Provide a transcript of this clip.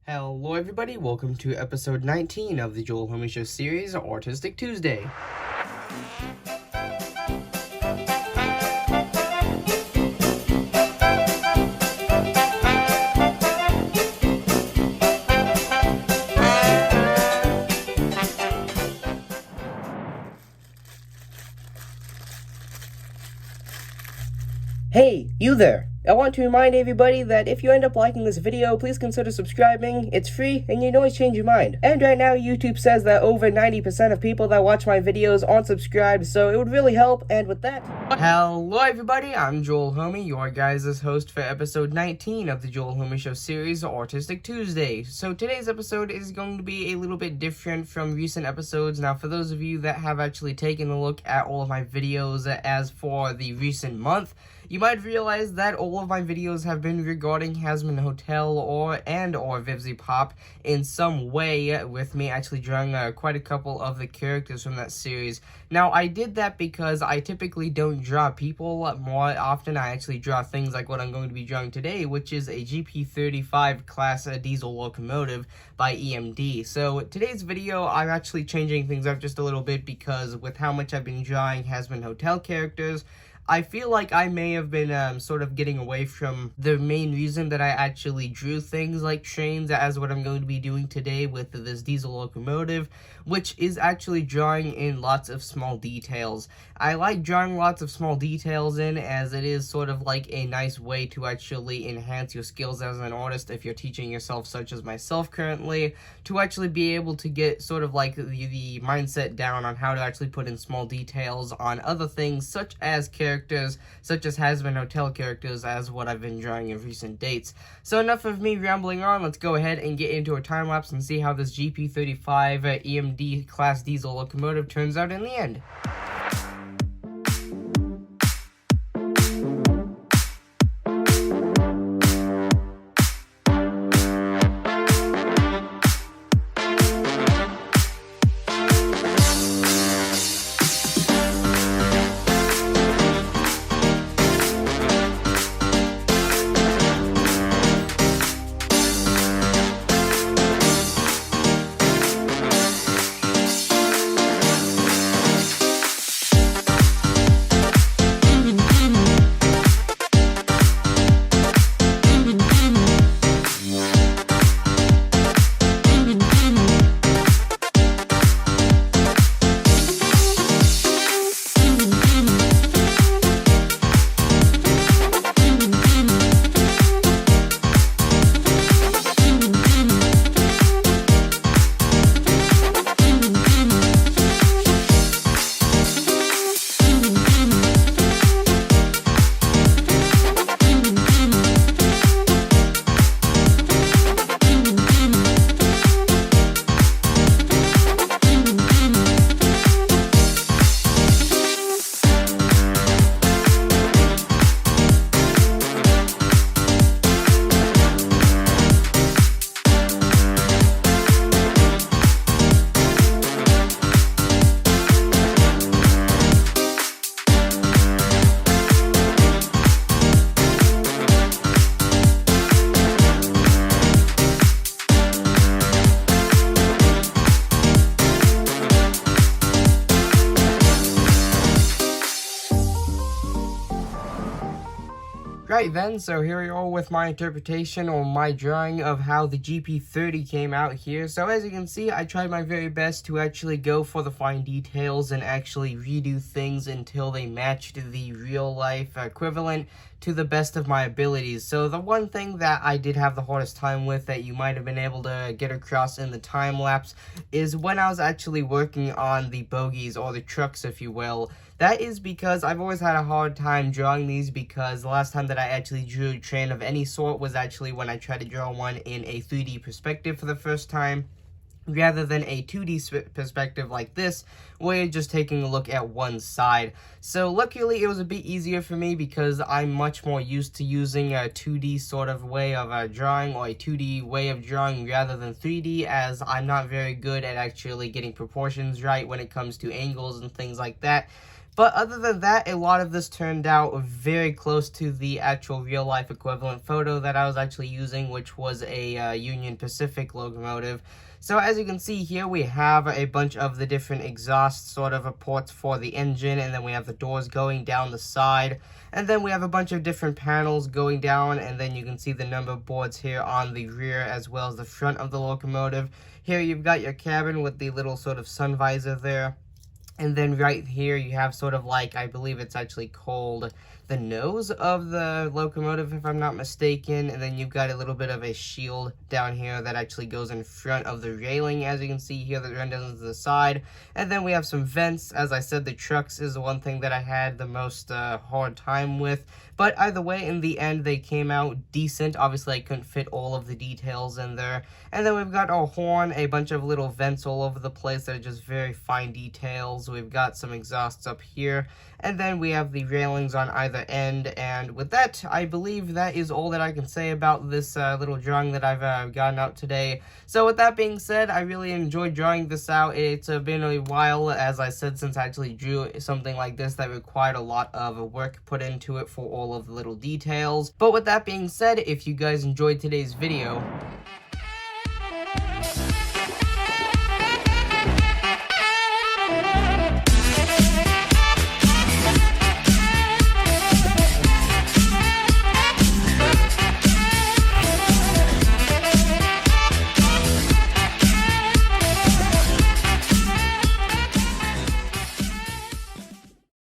Hello everybody, welcome to episode 19 of the Joel Homie Show series, Autistic Tuesday. Hey, you there! I want to remind everybody that if you end up liking this video, please consider subscribing. It's free, and you can always change your mind. And right now, YouTube says that over 90% of people that watch my videos aren't subscribed, so it would really help, and with that... Hello everybody, I'm Joel Homie, your guys' host for episode 19 of the Joel Homie Show series, Autistic Tuesday. So today's episode is going to be a little bit different from recent episodes. Now, for those of you that have actually taken a look at all of my videos as for the recent month, you might realize that all of my videos have been regarding Hasman Hotel or Vivzy Pop in some way, with me actually drawing quite a couple of the characters from that series. Now, I did that because I typically don't draw people. More often, I actually draw things like what I'm going to be drawing today, which is a GP-35 class diesel locomotive by EMD. So, today's video, I'm actually changing things up just a little bit because with how much I've been drawing Hasman Hotel characters, I feel like I may have been sort of getting away from the main reason that I actually drew things like trains as what I'm going to be doing today with this diesel locomotive, which is actually drawing in lots of small details. I like drawing lots of small details in, as it is sort of like a nice way to actually enhance your skills as an artist if you're teaching yourself, such as myself currently, to actually be able to get sort of like the mindset down on how to actually put in small details on other things such as characters, such as Hasman Hotel characters, as what I've been drawing in recent dates. So enough of me rambling on, let's go ahead and get into a time lapse and see how this GP-35 EMD class diesel locomotive turns out in the end. Right then, so here we are with my interpretation or my drawing of how the GP-30 came out here. So as you can see, I tried my very best to actually go for the fine details and actually redo things until they matched the real life equivalent to the best of my abilities. So the one thing that I did have the hardest time with that you might have been able to get across in the time lapse is when I was actually working on the bogies, or the trucks if you will. That is because I've always had a hard time drawing these, because the last time that I actually drew a train of any sort was actually when I tried to draw one in a 3D perspective for the first time, rather than a 2D perspective like this, where you're just taking a look at one side. So luckily it was a bit easier for me because I'm much more used to using a 2D sort of way of drawing, or a 2D way of drawing rather than 3D, as I'm not very good at actually getting proportions right when it comes to angles and things like that. But other than that, a lot of this turned out very close to the actual real-life equivalent photo that I was actually using, which was a Union Pacific locomotive. So as you can see here, we have a bunch of the different exhaust sort of ports for the engine, and then we have the doors going down the side, and then we have a bunch of different panels going down, and then you can see the number boards here on the rear as well as the front of the locomotive. Here you've got your cabin with the little sort of sun visor there. And then right here you have sort of like, I believe it's actually called the nose of the locomotive, if I'm not mistaken. And then you've got a little bit of a shield down here that actually goes in front of the railing, as you can see here, that runs down to the side. And then we have some vents. As I said, the trucks is the one thing that I had the most hard time with. But either way, in the end, they came out decent. Obviously, I couldn't fit all of the details in there. And then we've got our horn, a bunch of little vents all over the place that are just very fine details. We've got some exhausts up here. And then we have the railings on either end. And with that, I believe that is all that I can say about this little drawing that I've gotten out today. So with that being said, I really enjoyed drawing this out. It's been a while, as I said, since I actually drew something like this that required a lot of work put into it for all of the little details. But with that being said, if you guys enjoyed today's video,